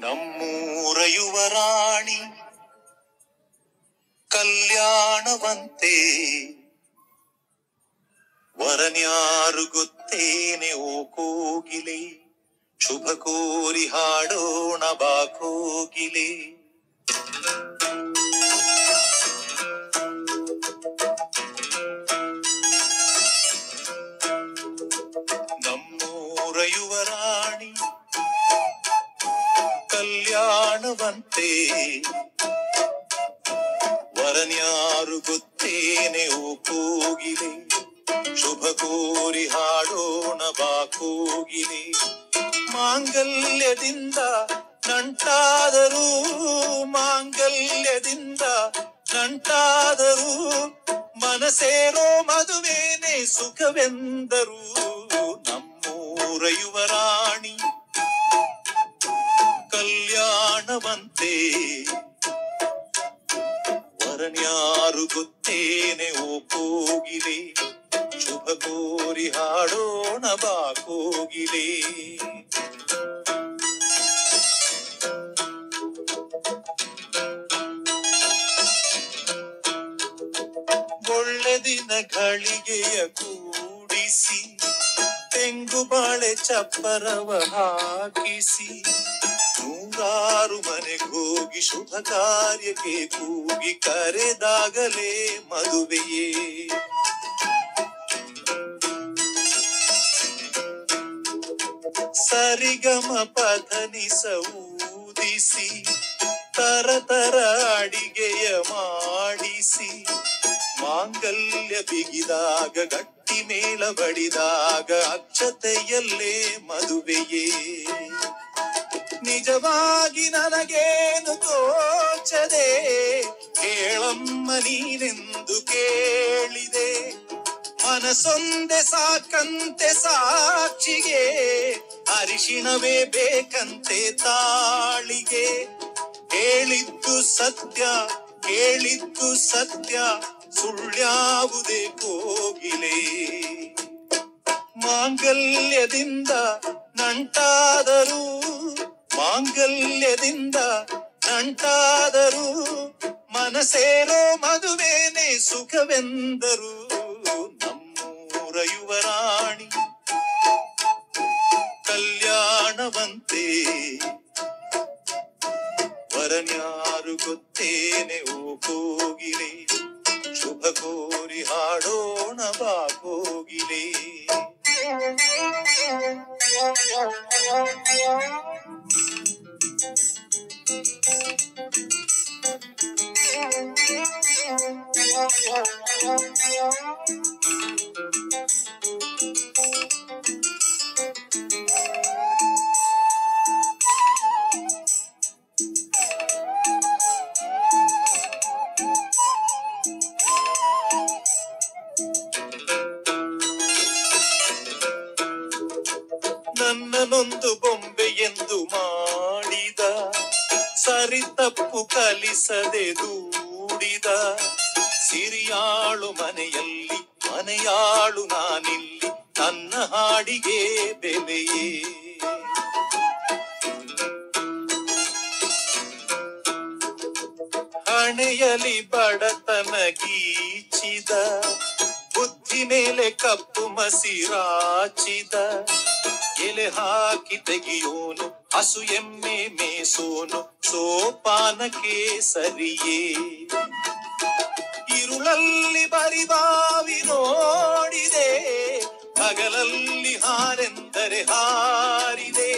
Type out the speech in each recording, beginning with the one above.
ನಮ್ಮೂರ ಯುವರಾಣಿ ಕಲ್ಯಾಣವಂತೆ ವರನ್ಯಾರು ಗೊತ್ತೇನೆ ಓ ಕೋಗಿಲೆ, ಶುಭ ಕೋರಿ ಹಾಡೋಣ ಬಾ ಕೋಗಿಲೆ. ನಮ್ಮೂರ ಯುವರಾಣಿ ಕಲ್ಯಾಣವಂತೆ ವರನ್ಯಾರು ಗೊತ್ತೇನೆ ಓ ಕೋಗಿಲೆ, ಶುಭ ಕೋರಿ ಹಾಡೋಣ ಬಾ ಕೋಗಿಲೆ. ಮಾಂಗಲ್ಯದಿಂದ ನಂಟಾದರೂ ಮಾಂಗಲ್ಯದಿಂದ ನಂಟಾದರೂ ಮನಸೇರೋ ಮದುವೇನೆ ಸುಖವೆಂದರು. ನಮ್ಮೂರ ಯುವರಾಣಿ ಕಲ್ಯಾಣವಂತೆ ವರನ್ಯಾರು ಗೊತ್ತೇನೆ ಓ ಕೋಗಿಲೆ, ಶುಭ ಕೋರಿ ಹಾಡೋಣ ಬಾ ಕೋಗಿಲೆ. ಒಳ್ಳೆ ದಿನ ಘಳಿಗೆಯ ಕೂಡಿಸಿ ತೆಂಗು ಬಾಳೆ ಚಪ್ಪರವ ಹಾಕಿಸಿ ನೂರಾರು ಮನೆಗೋಗಿ ಶುಭ ಕಾರ್ಯಕ್ಕೆ ಕೂಗಿ ಕರೆದಾಗಲೇ ಮದುವೆಯೇ. ಸರಿಗಮ ಪಧನಿಸ ಊದಿಸಿ ತರತರ ಅಡಿಗೆಯ ಮಾಡಿಸಿ ಮಾಂಗಲ್ಯ ಬಿಗಿದಾಗ ಗಟ್ಟಿ ಮೇಳ ಬಡಿದಾಗ ಅಕ್ಷತೆಯಲ್ಲೇ ಮದುವೆಯೇ. ನಿಜವಾಗಿ ನನಗೇನು ತೋಚದೆ ಕೇಳಮ್ಮ ನೀನೆಂದು ಕೇಳಿದೆ, ಮನಸೊಂದೆ ಸಾಕಂತೆ ಸಾಕ್ಷಿಗೆ ಅರಿಶಿಣವೇ ಬೇಕಂತೆ ತಾಳಿಗೆ. ಹೇಳಿದ್ದು ಸತ್ಯ ಕೇಳಿದ್ದು ಸತ್ಯ ಸುಳ್ಳ್ಯಾವುದೇ ಕೋಗಿಲೆ. ಮಾಂಗಲ್ಯದಿಂದ ನಂಟಾದರೂ ಮಾಂಗಲ್ಯದಿಂದ ನಂಟಾದರೂ ಮನಸೇರೋ ಮದುವೇನೆ ಸುಖವೆಂದರು. ನಮ್ಮೂರ ಯುವರಾಣಿ ಕಲ್ಯಾಣವಂತೆ ವರನ್ಯಾರು ಗೊತ್ತೇನೆ ಓ ಕೋಗಿಲೆ, ಶುಭ ಕೋರಿ ಹಾಡೋಣ ಬಾ ಕೋಗಿಲೆ. ನನ್ನನೊಂದು ಬೊಂಬೆ ಎಂದು ಮಾಡಿದ, ಸರಿ ತಪ್ಪು ಕಲಿಸದೆ ದೂಡಿದ, ಸಿರಿಯಾಳು ಮನೆಯಲ್ಲಿ ಮನೆಯಾಳು ನಾನಿಲ್ಲಿ ನನ್ನ ಹಾಡಿಗೆ ಬೆಲೆಯೇ. ಹಣೆಯಲಿ ಬಡತನ ಗೀಚಿದ, ಬುದ್ಧಿ ಮೇಲೆ ಕಪ್ಪು ಮಸಿರಾಚಿದ, ಎಲೆ ಹಾಕಿ ತೆಗಿಯೋನು ಹಸು ಎಮ್ಮೆ ಮೇಸೋನು ಸೋಪಾನಕ್ಕೆ ಸರಿಯೇ. ಇರುಳಲ್ಲಿ ಬರಿಬಾವಿ ನೋಡಿದೆ, ಹಗಲಲ್ಲಿ ಹಾರೆಂದರೆ ಹಾರಿದೆ,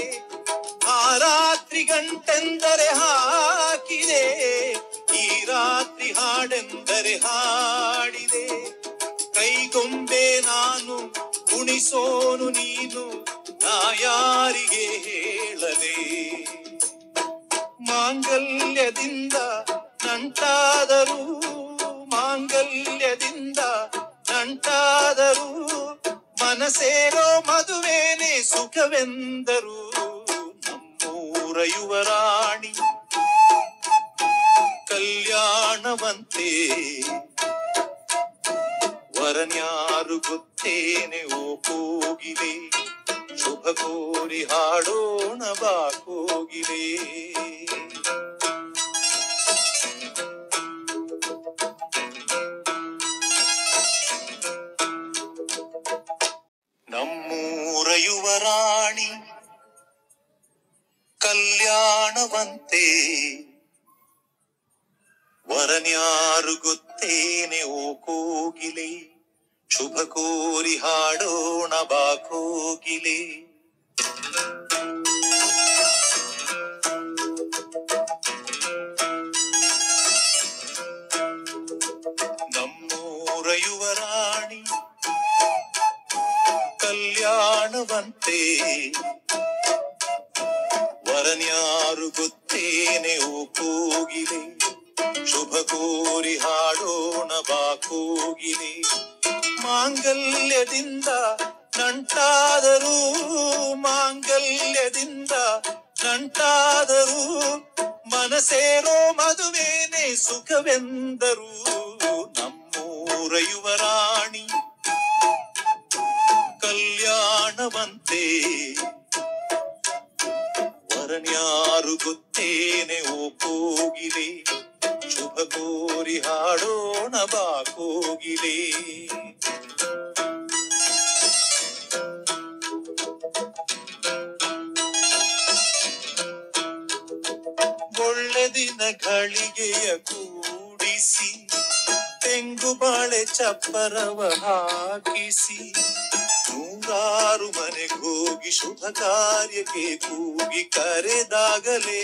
ಆ ರಾತ್ರಿ ಗಂಟೆಂದರೆ ಹಾಕಿದೆ, ಈ ರಾತ್ರಿ ಹಾಡೆಂದರೆ ಹಾಡಿದೆ. ಕೈಗೊಂಬೆ ನಾನು ಕುಣಿಸೋನು ನೀನು ನಾ ಯಾರಿಗೆ ಹೇಳಲೇ. ಮಾಂಗಲ್ಯದಿಂದ ನಂಟಾದರೂ ಮಾಂಗಲ್ಯದಿಂದ ನಂಟಾದರೂ ಮನಸೇರೋ ಮದುವೇನೆ ಸುಖವೆಂದರು. ನಮ್ಮೂರ ಯುವರಾಣಿ ಕಲ್ಯಾಣವಂತೆ ವರನ್ಯಾರು ಗೊತ್ತೇನೆ ಓ ಕೋಗಿಲೆ, ಶುಭ ಕೋರಿ ಹಾಡೋಣ ಬಾ ಕೋಗಿಲೆ. ಕಲ್ಯಾಣವಂತೆ ವರನ್ಯಾರು ಗೊತ್ತೇನೆ ಓ ಕೋಗಿಲೆ ಶುಭ ಕೋರಿ ಹಾಡೋಣ ಬಾ ಕೋಗಿಲೆ ನಮ್ಮೂರ ಯುವರಾಣಿ ಕಲ್ಯಾಣವಂತೆ ವರನ್ಯಾರು ಗೊತ್ತೇನೆ ಓ ಕೋಗಿಲೆ ಶುಭ ಕೋರಿ ಹಾಡೋಣ ಬಾ ಕೋಗಿಲೆ ಮಾಂಗಲ್ಯದಿಂದ ನಂಟಾದರೂ ಮಾಂಗಲ್ಯದಿಂದ ನಂಟಾದರೂ ಮನಸೇರೋ ಮದುವೇನೆ ಸುಖವೆಂದರು ನಮ್ಮೂರ ಯುವರಾಣಿ ಕಲ್ಯಾಣವಂತೆ ವರನ್ಯಾರು ಗೊತ್ತೇನೆ ಓ ಕೋಗಿಲೆ ಶುಭ ಕೋರಿ ಹಾಡೋಣ ಬಾ ಕೋಗಿಲೆ ಒಳ್ಳೆ ದಿನ ಘಳಿಗೆಯ ಕೂಡಿಸಿ ತೆಂಗು ಬಾಳೆ ಚಪ್ಪರವ ಹಾಕಿಸಿ ನೂರಾರು ಮನೆಗೋಗಿ ಶುಭ ಕಾರ್ಯಕ್ಕೆ ಕೂಗಿ ಕರೆದಾಗಲೇ